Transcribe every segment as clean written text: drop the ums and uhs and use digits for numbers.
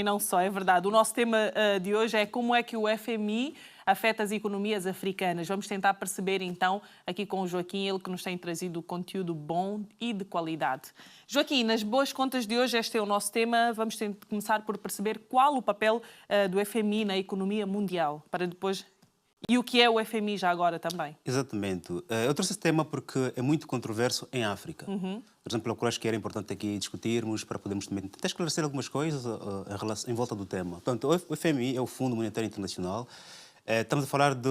E não só, é verdade. O nosso tema de hoje é como é que o FMI afeta as economias africanas. Vamos tentar perceber, então, aqui com o Joaquim, ele que nos tem trazido conteúdo bom e de qualidade. Joaquim, nas boas contas de hoje, este é o nosso tema. Vamos começar por perceber qual o papel do FMI na economia mundial, para depois... E o que é o FMI já agora também? Exatamente. Eu trouxe esse tema porque é muito controverso em África. Por exemplo, eu acho que era importante aqui discutirmos para podermos também tentar esclarecer algumas coisas em volta do tema. Portanto, o FMI é o Fundo Monetário Internacional. Estamos a falar de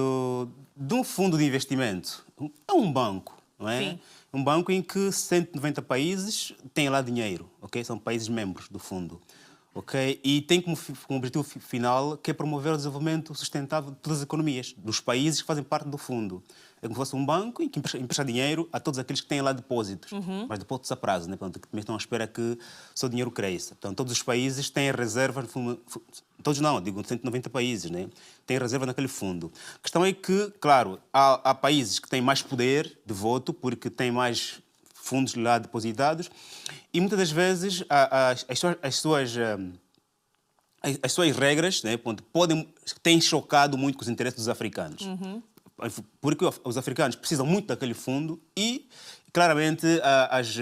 um fundo de investimento. É um banco, não é? Sim. Um banco em que 190 países têm lá dinheiro, ok? São países membros do fundo. Okay? E tem como objetivo final que é promover o desenvolvimento sustentável de todas as economias, dos países que fazem parte do fundo. É como se fosse um banco em que empresta dinheiro a todos aqueles que têm lá depósitos, mas depósitos a prazo, né? Portanto, que também estão à espera que o seu dinheiro cresça. Então, todos os países têm reservas, todos não, digo 190 países, né? Têm reserva naquele fundo. A questão é que, claro, há países que têm mais poder de voto, porque têm mais fundos lá depositados, e muitas das vezes as suas regras, né, têm chocado muito com os interesses dos africanos. Porque os africanos precisam muito daquele fundo e, claramente, as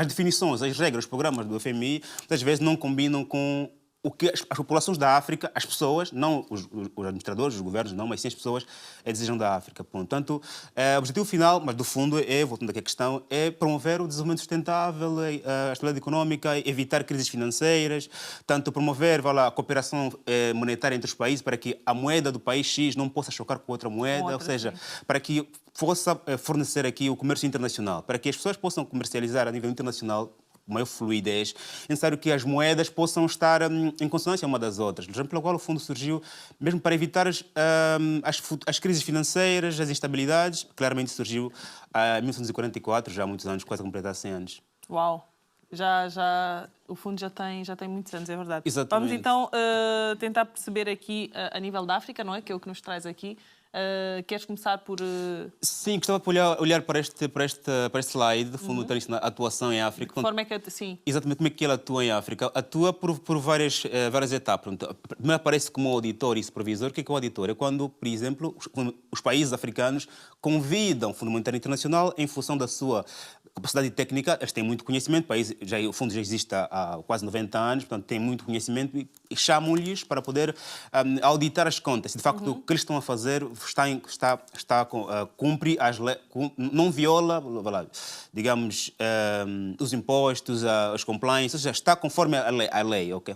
definições, as regras, os programas do FMI, muitas vezes não combinam com o que as populações da África, as pessoas, não os administradores, os governos, não, mas sim as pessoas desejam da África. Portanto, o objetivo final, mas do fundo, voltando aqui à questão, é promover o desenvolvimento sustentável, a estabilidade económica, evitar crises financeiras, tanto promover a cooperação monetária entre os países para que a moeda do país X não possa chocar com outra moeda, ou seja, para que possa fornecer aqui o comércio internacional, para que as pessoas possam comercializar a nível internacional maior fluidez, é necessário que as moedas possam estar em consonância uma das outras. Por exemplo, pelo qual o fundo surgiu mesmo para evitar as crises financeiras, as instabilidades. Claramente surgiu em 1944, já há muitos anos, quase a completar 100 anos. Uau! O fundo já tem muitos anos, é verdade. Exatamente. Vamos então tentar perceber aqui a nível da África, não é? Que é o que nos traz aqui. Queres começar por... Sim, gostava de olhar para este slide do Fundo Internacional Atuação em África. De que forma é que... Sim. Exatamente como é que ele atua em África. Atua por várias etapas. Primeiro aparece como auditor e supervisor. O que é o auditor? É quando, por exemplo, os países africanos convidam o Fundo Monetário Internacional em função da sua capacidade técnica. Eles têm muito conhecimento. O fundo já existe há quase 90 anos, portanto, tem muito conhecimento e chamam-lhes para poder auditar as contas. Se de facto o que eles estão a fazer cumpre as leis, não viola, digamos, os impostos, as compliance, ou seja, está conforme a lei, ok?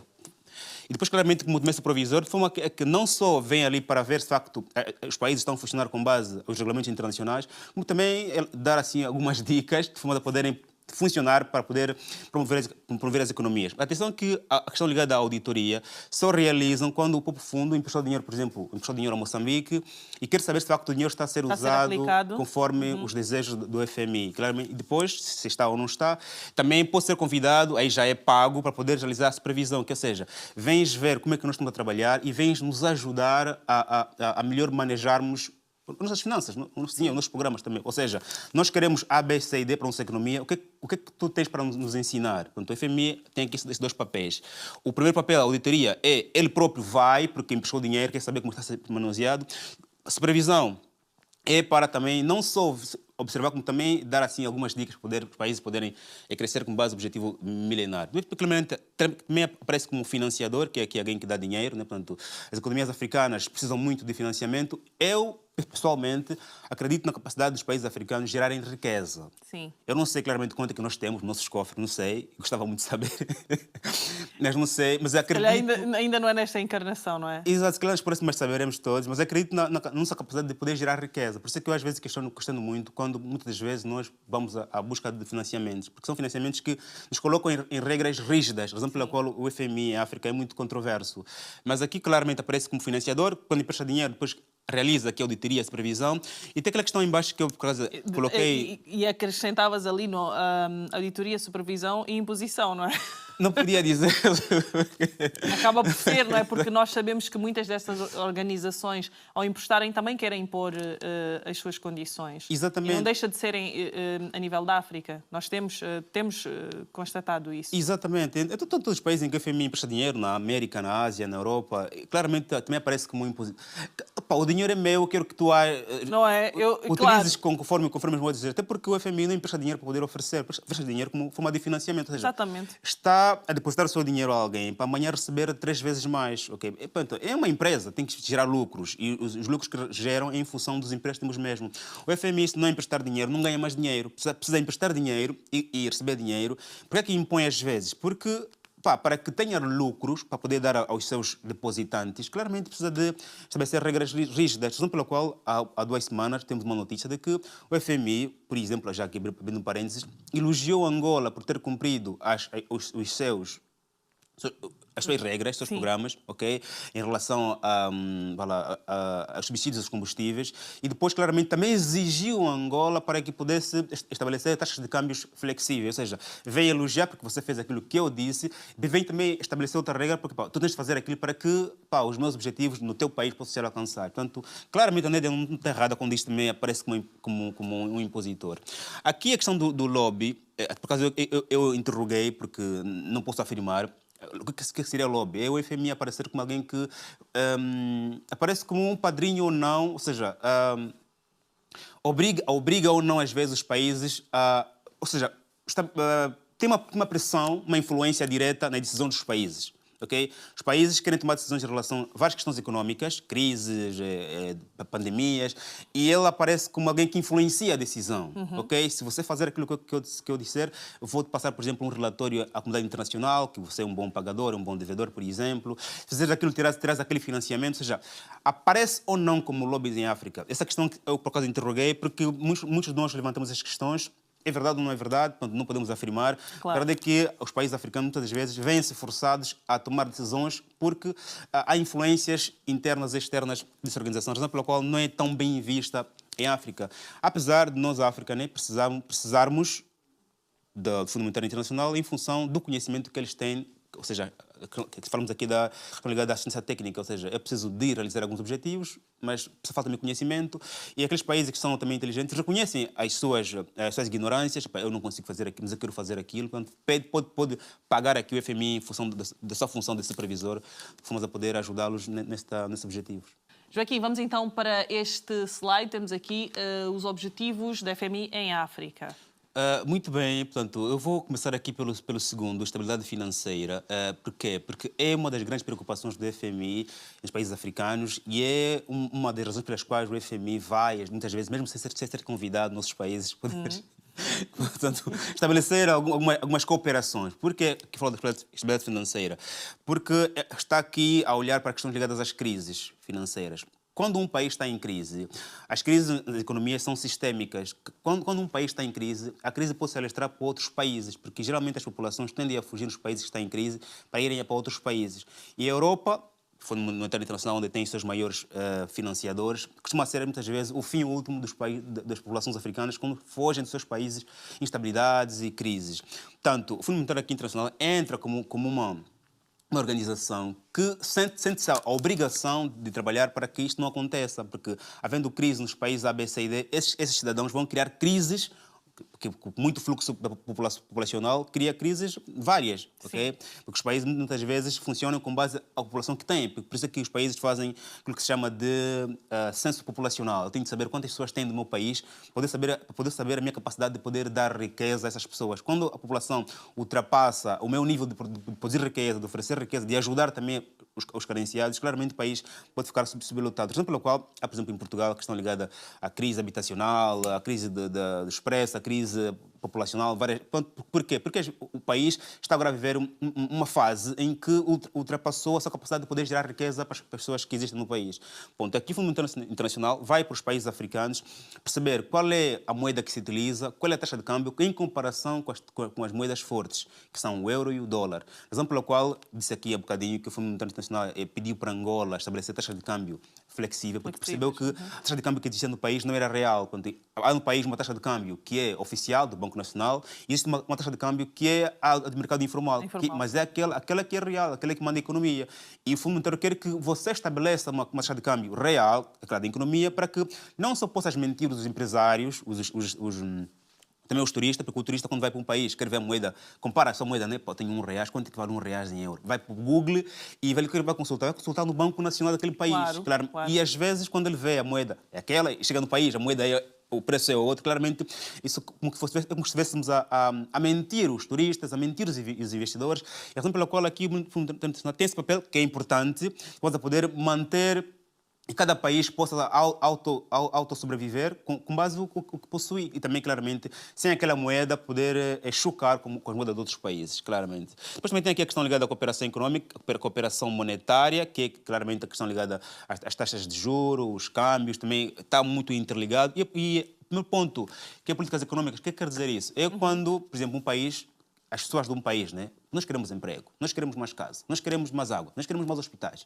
E depois, claramente, como mesa provisor, de forma que não só vem ali para ver se, de facto, os países estão a funcionar com base aos regulamentos internacionais, como também dar, assim, algumas dicas de forma a poderem funcionar para poder promover as economias. Atenção que a questão ligada à auditoria só realizam quando o próprio fundo emprestou dinheiro, por exemplo, emprestou dinheiro a Moçambique e quer saber se de facto o dinheiro está a ser usado conforme os desejos do FMI. Claramente, e depois, se está ou não está, também pode ser convidado, aí já é pago, para poder realizar a supervisão, que seja, vens ver como é que nós estamos a trabalhar e vens nos ajudar a melhor manejarmos nossas finanças, os nossos programas também. Ou seja, nós queremos A, B, C e D para a nossa economia. O que é que tu tens para nos ensinar? Portanto, o FMI tem aqui esses dois papéis. O primeiro papel, a auditoria, é ele próprio vai, porque emprestou dinheiro, quer saber como está a ser manuseado. A supervisão é para também não só observar, como também dar assim algumas dicas para os países poderem crescer com base no objetivo milenar. Também aparece como financiador, que é aqui alguém que dá dinheiro, né? Portanto, as economias africanas precisam muito de financiamento. Eu, pessoalmente, acredito na capacidade dos países africanos gerarem riqueza. Sim. Eu não sei claramente quanto é que nós temos nos nossos cofres, não sei, gostava muito de saber, mas não sei, mas acredito... Ainda não é nesta encarnação, não é? Exato, se calhar nos próximos saberemos todos, mas acredito na nossa capacidade de poder gerar riqueza. Por isso é que eu às vezes questiono muito quando muitas das vezes nós vamos à busca de financiamentos, porque são financiamentos que nos colocam em regras rígidas, razão pela qual o FMI em África é muito controverso. Mas aqui claramente aparece como financiador, quando empresta dinheiro, depois realiza aqui a auditoria, a supervisão, e tem aquela questão em baixo que eu coloquei... E acrescentavas ali auditoria, supervisão e imposição, não é? Não podia dizer. Acaba por ser, não é? Porque nós sabemos que muitas dessas organizações, ao emprestarem, também querem impor as suas condições. Exatamente. E não deixa de serem a nível da África. Nós temos constatado isso. Exatamente. Em todos os países em que o FMI empresta dinheiro, na América, na Ásia, na Europa, claramente também aparece como um impositivo. O dinheiro é meu, eu quero que tu não é? utilizes conforme as moedas. Até porque o FMI não empresta dinheiro para poder oferecer, empresta dinheiro como forma de financiamento. Ou seja, exatamente. Está a depositar o seu dinheiro a alguém para amanhã receber 3 vezes mais. Okay? E, portanto, é uma empresa, tem que gerar lucros. E os lucros que geram é em função dos empréstimos mesmo. O FMI, se não emprestar dinheiro, não ganha mais dinheiro. Precisa emprestar dinheiro e receber dinheiro. Por que é que impõe às vezes? Porque para que tenha lucros, para poder dar aos seus depositantes, claramente precisa de estabelecer regras rígidas. Razão pela qual, há 2 semanas, temos uma notícia de que o FMI, por exemplo, já aqui abrindo um parênteses, elogiou Angola por ter cumprido as suas regras, os seus programas, ok? Em relação aos subsídios aos combustíveis, e depois, claramente, também exigiu a Angola para que pudesse estabelecer taxas de câmbios flexíveis, ou seja, vem elogiar porque você fez aquilo que eu disse, e vem também estabelecer outra regra porque tu tens de fazer aquilo para que os meus objetivos no teu país possam ser alcançados. Portanto, claramente, a NED não está errada quando isto também aparece como um impositor. Aqui a questão do lobby, por acaso eu interroguei, porque não posso afirmar. O que seria lobby? É o FMI aparecer como alguém que aparece como um padrinho ou não, ou seja, obriga ou não às vezes os países a... Ou seja, tem uma pressão, uma influência direta na decisão dos países. Okay? Os países querem tomar decisões em relação a várias questões económicas, crises, pandemias, e ele aparece como alguém que influencia a decisão. Okay? Se você fazer aquilo que eu disser, eu vou passar, por exemplo, um relatório à comunidade internacional, que você é um bom pagador, um bom devedor, por exemplo. Fazer aquilo, terás aquele financiamento, ou seja, aparece ou não como lobbies em África? Essa questão que eu, por acaso, interroguei, porque muitos de nós levantamos essas questões. É verdade ou não é verdade? Não podemos afirmar. Claro. A verdade é que os países africanos, muitas das vezes, vêm-se forçados a tomar decisões porque há influências internas e externas dessa organização, razão pela qual não é tão bem vista em África. Apesar de nós, África, precisarmos do Fundo Monetário Internacional em função do conhecimento que eles têm, ou seja, falamos aqui da assistência técnica, ou seja, é preciso de realizar alguns objetivos, mas falta também conhecimento, e aqueles países que são também inteligentes reconhecem as suas ignorâncias. Eu não consigo fazer aquilo, mas eu quero fazer aquilo. Portanto, pode pagar aqui o FMI em função da sua função de supervisor, de forma a poder ajudá-los nesses objetivos. Joaquim, vamos então para este slide. Temos aqui os objetivos da FMI em África. Muito bem, portanto, eu vou começar aqui pelo segundo, estabilidade financeira. Porquê? Porque é uma das grandes preocupações do FMI nos países africanos e é uma das razões pelas quais o FMI vai, muitas vezes, mesmo sem ser convidado nos países, poder portanto, estabelecer algumas cooperações. Por que falo de estabilidade financeira? Porque está aqui a olhar para questões ligadas às crises financeiras. Quando um país está em crise, as crises nas economias são sistémicas. Quando um país está em crise, a crise pode se alastrar para outros países, porque geralmente as populações tendem a fugir dos países que estão em crise para irem para outros países. E a Europa, o Fundo Monetário Internacional, onde tem os seus maiores financiadores, costuma ser muitas vezes o fim último das populações africanas quando fogem dos seus países instabilidades e crises. Portanto, o Fundo Monetário Internacional entra como uma organização que sente-se a obrigação de trabalhar para que isto não aconteça, porque, havendo crise nos países A, B, C e D, esses cidadãos vão criar crises, porque muito fluxo populacional cria crises várias, ok? Porque os países muitas vezes funcionam com base à população que têm, por isso é que os países fazem aquilo que se chama de censo populacional. Eu tenho de saber quantas pessoas têm no meu país, para poder saber a minha capacidade de poder dar riqueza a essas pessoas. Quando a população ultrapassa o meu nível de produzir riqueza, de oferecer riqueza, de ajudar também os carenciados, claramente o país pode ficar sublotado. Razão pela qual há, por exemplo, em Portugal, a questão ligada à crise habitacional, à crise do expresso, à crise populacional, várias... Porquê? Porque o país está agora a viver uma fase em que ultrapassou a sua capacidade de poder gerar riqueza para as pessoas que existem no país. Ponto. Aqui o Fundo Internacional vai para os países africanos perceber qual é a moeda que se utiliza, qual é a taxa de câmbio em comparação com as moedas fortes, que são o euro e o dólar. Razão pela qual disse aqui há bocadinho que o Fundo Internacional pediu para Angola estabelecer taxa de câmbio flexível, porque percebeu que a taxa de câmbio que existia no país não era real. Há no país uma taxa de câmbio que é oficial do Banco Banco Nacional, e existe uma taxa de câmbio que é a de mercado informal, mas é aquela que é real, aquela que manda a economia. E o Fundo Monetário quer que você estabeleça uma taxa de câmbio real, aquela da economia, para que não só possas mentir os empresários, também os turistas, porque o turista, quando vai para um país, quer ver a moeda, compara a sua moeda, né? Pô, tem R$1, quanto é que vale R$1 em euro? Vai para o Google e vai consultar no Banco Nacional daquele país. Claro. E às vezes, quando ele vê a moeda é aquela, e chega no país, a moeda o preço é outro, claramente, isso como se estivéssemos a mentir os turistas, a mentir os investidores. E a razão pela qual aqui o Fundo Internacional tem esse papel, que é importante, para poder manter e cada país possa auto-sobreviver com base no que possui. E também, claramente, sem aquela moeda, poder chocar com as moedas de outros países, claramente. Depois também tem aqui a questão ligada à cooperação econômica, à cooperação monetária, que é claramente a questão ligada às taxas de juros, os câmbios, também está muito interligado. E o primeiro ponto, que é políticas econômicas, o que quer dizer isso? É quando, por exemplo, um país, as pessoas de um país, né? Nós queremos emprego, nós queremos mais casa, nós queremos mais água, nós queremos mais hospitais.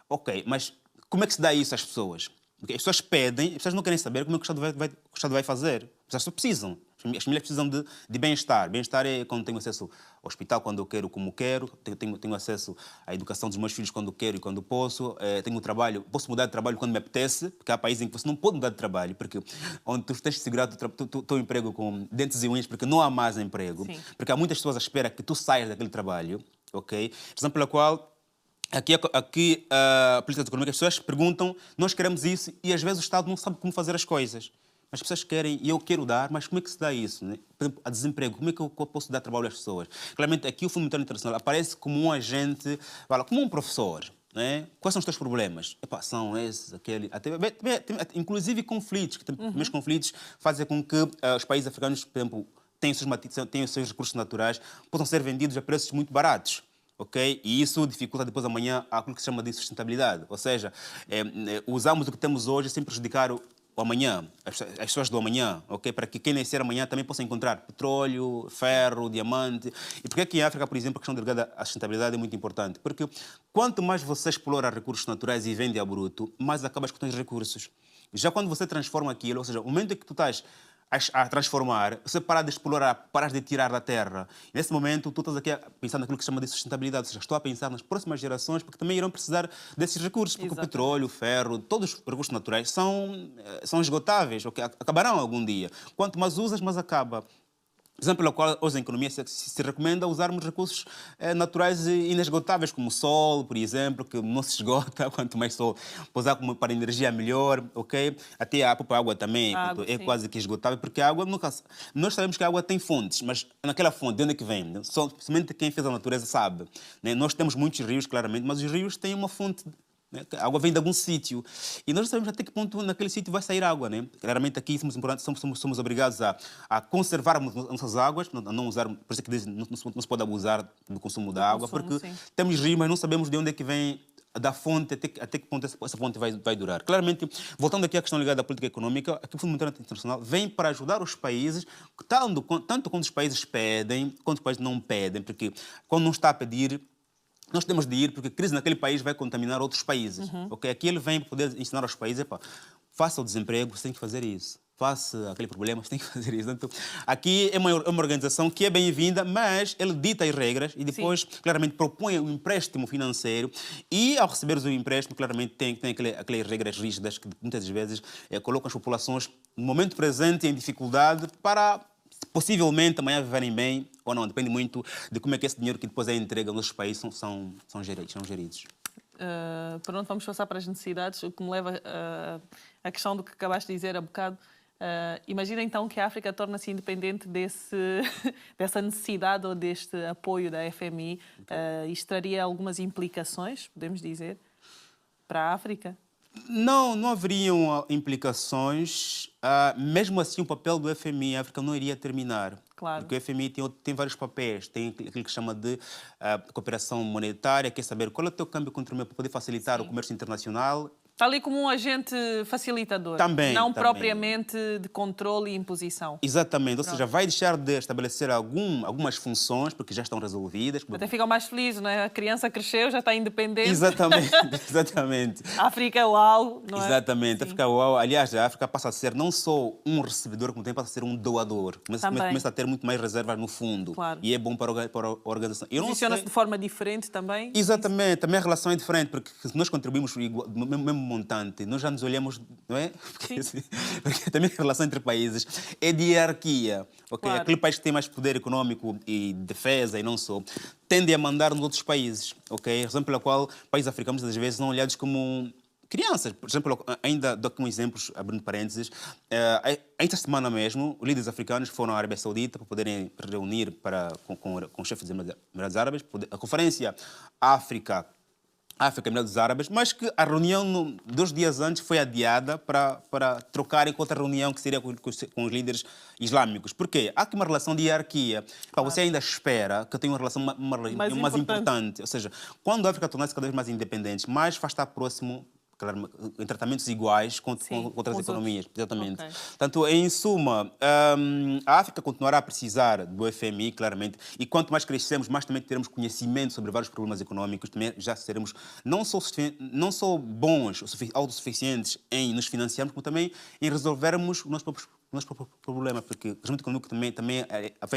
Ok, mas como é que se dá isso às pessoas? Porque as pessoas pedem, as pessoas não querem saber como é que o Estado vai fazer. As pessoas precisam. As famílias precisam de bem-estar. Bem-estar é quando tenho acesso ao hospital quando eu quero, como quero. Tenho acesso à educação dos meus filhos quando quero e quando posso. Tenho trabalho, posso mudar de trabalho quando me apetece, porque há países em que você não pode mudar de trabalho, porque onde tu tens de segurar o teu emprego com dentes e unhas, porque não há mais emprego. Sim. Porque há muitas pessoas à espera que tu saias daquele trabalho. Ok? Razão pela qual aqui a política econômica, as pessoas perguntam, nós queremos isso, e às vezes o Estado não sabe como fazer as coisas. As pessoas querem, e eu quero dar, mas como é que se dá isso? Né? Por exemplo, a desemprego, como é que eu posso dar trabalho às pessoas? Claramente, aqui o Fundo Monetário Internacional aparece como um agente, como um professor. Né? Quais são os teus problemas? São esses, aquele... inclusive conflitos, meus conflitos fazem com que os países africanos, por exemplo, tenham os seus recursos naturais, possam ser vendidos a preços muito baratos. Okay? E isso dificulta depois amanhã aquilo que se chama de sustentabilidade. Ou seja, usamos o que temos hoje sem prejudicar o amanhã, as pessoas do amanhã, okay? Para que quem nascer amanhã também possa encontrar petróleo, ferro, diamante. E por que aqui em África, por exemplo, a questão ligada à sustentabilidade é muito importante? Porque quanto mais você explora recursos naturais e vende a bruto, mais acabas com os recursos. Já quando você transforma aquilo, ou seja, o momento em que tu estás a transformar, você parar de explorar, parar de tirar da terra. Nesse momento, tu estás aqui a pensar naquilo que se chama de sustentabilidade. Ou seja, estou a pensar nas próximas gerações, porque também irão precisar desses recursos, porque Exatamente. o petróleo, o ferro, todos os recursos naturais são esgotáveis, okay? Acabarão algum dia. Quanto mais usas, mais acaba. Razão pela qual hoje em economia se recomenda usarmos recursos naturais inesgotáveis, como o sol, por exemplo, que não se esgota, quanto mais sol usar para energia melhor, ok? Até a própria água também é Sim. quase que esgotável, porque a água nunca... Nós sabemos que a água tem fontes, mas naquela fonte, de onde é que vem? Somente quem fez a natureza sabe. Né? Nós temos muitos rios, claramente, mas os rios têm uma fonte. A água vem de algum sítio. E nós sabemos até que ponto naquele sítio vai sair água. Né? Claramente aqui somos obrigados a conservarmos as nossas águas, a não usar, por isso é que não se pode abusar do consumo da água, porque Sim. temos rios, mas não sabemos de onde é que vem da fonte, até que ponto essa fonte vai durar. Claramente, voltando aqui à questão ligada à política econômica, aqui o Fundo Monetário Internacional vem para ajudar os países, tanto quando os países pedem, quanto os países não pedem, porque quando não está a pedir, nós temos de ir, porque a crise naquele país vai contaminar outros países. Okay? Aqui ele vem para poder ensinar aos países, faça o desemprego, você tem que fazer isso. Faça aquele problema, você tem que fazer isso. Então, aqui é uma organização que é bem-vinda, mas ele dita as regras e depois, claramente, propõe um empréstimo financeiro e, ao receberes o empréstimo, claramente, tem aquelas regras rígidas que muitas vezes colocam as populações, no momento presente, em dificuldade para... possivelmente amanhã viverem bem ou não. Depende muito de como é que esse dinheiro que depois é entregue aos nossos países são geridos. Pronto, vamos passar para as necessidades, o que me leva à questão do que acabaste de dizer há bocado. Imagina então que a África torna-se independente dessa necessidade ou deste apoio da FMI. Isto traria algumas implicações, podemos dizer, para a África? Não haveriam implicações. Mesmo assim, o papel do FMI em África não iria terminar. Claro. Porque o FMI tem vários papéis. Tem aquilo que chama de cooperação monetária, quer saber qual é o teu câmbio contra o meu para poder facilitar o comércio internacional. Está ali como um agente facilitador, Também, não também. propriamente de controle e imposição. Exatamente, ou seja, vai deixar de estabelecer algumas funções, porque já estão resolvidas. Até ficam mais felizes, não é? A criança cresceu, já está independente. Exatamente, exatamente. A África, uau, não é? Exatamente. A África, uau. Aliás, a África passa a ser não só um recebedor, como também passa a ser um doador. Começa a ter muito mais reservas no fundo. Claro. E é bom para a organização. Posiciona-se de forma diferente também? Exatamente, também a relação é diferente, porque se nós contribuímos no mesmo montante, nós já nos olhamos, não é? Porque também a relação entre países é de hierarquia. Okay? Claro. Aquele país que tem mais poder econômico e defesa e não só, tende a mandar nos outros países. Okay? Razão pela qual países africanos, às vezes, são olhados como crianças. Por exemplo, ainda dou aqui um exemplo, abrindo parênteses. Esta semana mesmo, os líderes africanos foram à Arábia Saudita para poderem reunir com os chefes dos Emirados Árabes, a conferência África, Emirados Árabes, mas que a reunião 2 dias antes foi adiada para trocarem com outra reunião que seria com os líderes islâmicos. Por quê? Há aqui uma relação de hierarquia. Claro. Você ainda espera que eu tenha uma relação mais importante. Ou seja, quando a África tornar-se cada vez mais independente, mais vai estar próximo em tratamentos iguais com outras economias. Exatamente. Okay. Portanto, em suma, a África continuará a precisar do FMI, claramente, e quanto mais crescemos, mais também teremos conhecimento sobre vários problemas econômicos, também já seremos não só bons, autossuficientes em nos financiarmos, como também em resolvermos o nosso próprio problema, porque o crescimento econômico também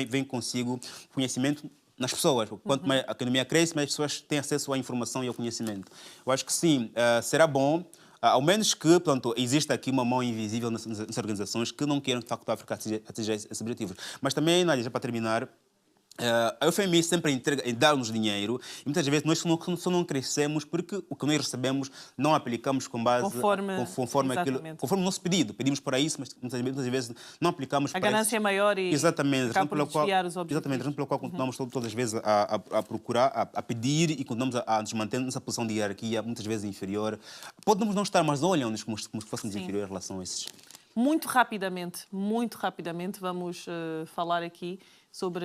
vem consigo conhecimento nas pessoas. Quanto mais a economia cresce, mais pessoas têm acesso à informação e ao conhecimento. Eu acho que sim, será bom, ao menos que, portanto, exista aqui uma mão invisível nas organizações que não queiram, de facto, a África atingir esses objetivos. Mas também, Nádia, já para terminar, a FMI sempre dá-nos dinheiro e muitas vezes nós só não crescemos porque o que nós recebemos não aplicamos conforme o nosso pedido. Pedimos para isso, mas muitas vezes não aplicamos para isso. A ganância é maior e acaba por desviar os objetivos. Exatamente, razão pela qual continuamos todas as vezes a procurar, a pedir e continuamos a nos manter nessa posição de hierarquia, muitas vezes inferior. Podemos não estar, mas olham-nos como se fôssemos inferiores em relação a esses. Muito rapidamente, vamos falar aqui sobre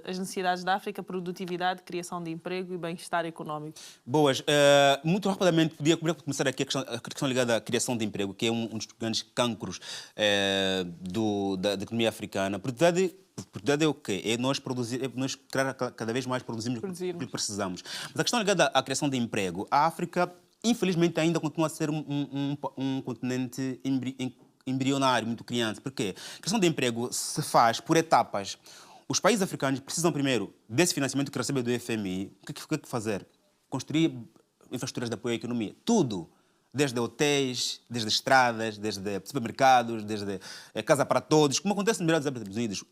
as necessidades da África, produtividade, criação de emprego e bem-estar económico. Boas. Muito rapidamente, podia começar aqui a questão ligada à criação de emprego, que é um dos grandes cancros da economia africana. Produtividade é o quê? É nós cada vez mais produzimos o que precisamos. Mas a questão ligada à criação de emprego, a África, infelizmente, ainda continua a ser um continente embrionário, muito criança. Por quê? A questão de emprego se faz por etapas. Os países africanos precisam primeiro desse financiamento que recebem do FMI. O que fazer? Construir infraestruturas de apoio à economia. Tudo. Desde hotéis, desde estradas, desde supermercados, desde casa para todos. Como acontece nos Emirados Árabes Unidos.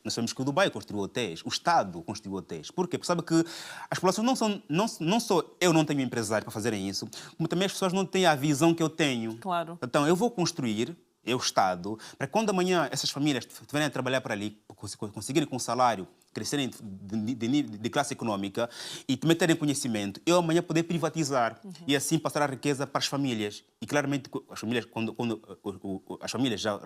Nós sabemos que o Dubai construiu hotéis, o Estado construiu hotéis. Por quê? Porque sabe que as populações não só eu não tenho empresário para fazerem isso, como também as pessoas não têm a visão que eu tenho. Claro. Então, eu vou construir, o Estado, para quando amanhã essas famílias estiverem a trabalhar para ali, conseguirem com um salário, crescerem de classe econômica e também terem conhecimento, eu amanhã poder privatizar e assim passar a riqueza para as famílias. E claramente, as famílias, quando as famílias já...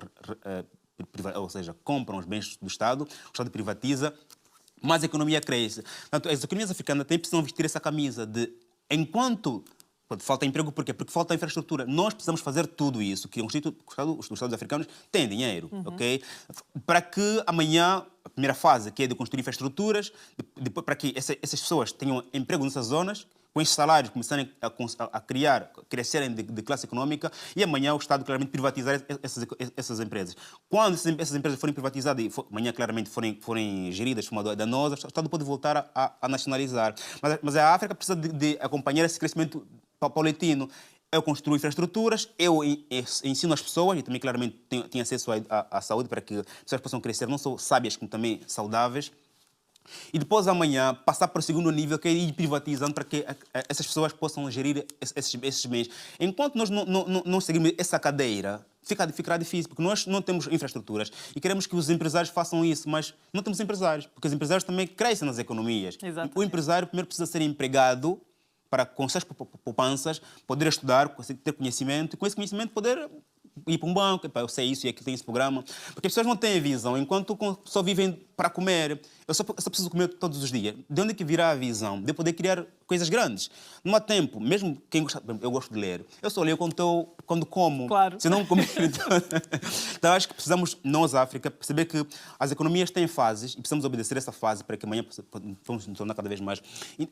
ou seja, compram os bens do Estado, o Estado privatiza, mas a economia cresce. Portanto, as economias africanas também precisam vestir essa camisa de, enquanto falta emprego, por quê? Porque falta infraestrutura. Nós precisamos fazer tudo isso, que os Estados africanos têm dinheiro, ok? Para que amanhã, a primeira fase, que é de construir infraestruturas, depois, para que essas pessoas tenham emprego nessas zonas, com esses salários começarem a crescerem de classe econômica e amanhã o Estado claramente privatizar essas empresas. Quando essas empresas forem privatizadas e amanhã claramente forem geridas de forma danosa, o Estado pode voltar a nacionalizar. Mas a África precisa de acompanhar esse crescimento paulatino. Eu construo infraestruturas, eu ensino as pessoas, e também claramente tenho acesso à saúde para que as pessoas possam crescer não só sábias, como também saudáveis. E depois amanhã passar para o segundo nível, que é ir privatizando para que essas pessoas possam gerir esses bens. Enquanto nós não seguirmos essa cadeira, ficará difícil, porque nós não temos infraestruturas e queremos que os empresários façam isso, mas não temos empresários, porque os empresários também crescem nas economias. Exatamente. O empresário primeiro precisa ser empregado para, com suas poupanças, poder estudar, ter conhecimento e com esse conhecimento poder ir para um banco, epá, eu sei isso e aqui tem esse programa. Porque as pessoas não têm visão. Enquanto só vivem para comer, eu só preciso comer todos os dias. De onde é que virá a visão? De poder criar coisas grandes. Não há tempo, mesmo quem gosta, eu gosto de ler, eu só leio quando como. Claro. Se não comer, então acho que precisamos, nós, África, perceber que as economias têm fases e precisamos obedecer essa fase para que amanhã vamos nos tornar cada vez mais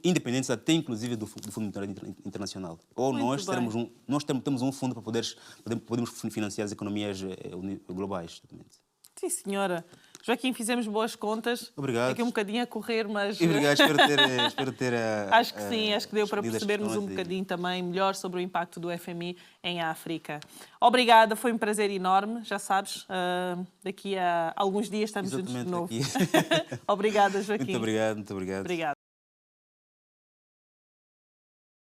independentes, até inclusive do Fundo Monetário Internacional. Ou Muito bem. nós temos um fundo para podermos financiar as economias globais. Sim, senhora. Joaquim, fizemos boas contas. Obrigado. Aqui um bocadinho a correr, mas... Obrigado, espero ter Acho que sim, acho que deu para respondido as percebermos um questões bocadinho também melhor sobre o impacto do FMI em África. Obrigada, foi um prazer enorme, já sabes, daqui a alguns dias estamos juntos de Exatamente novo. aqui. Obrigada, Joaquim. Muito obrigado, muito obrigado. Obrigada.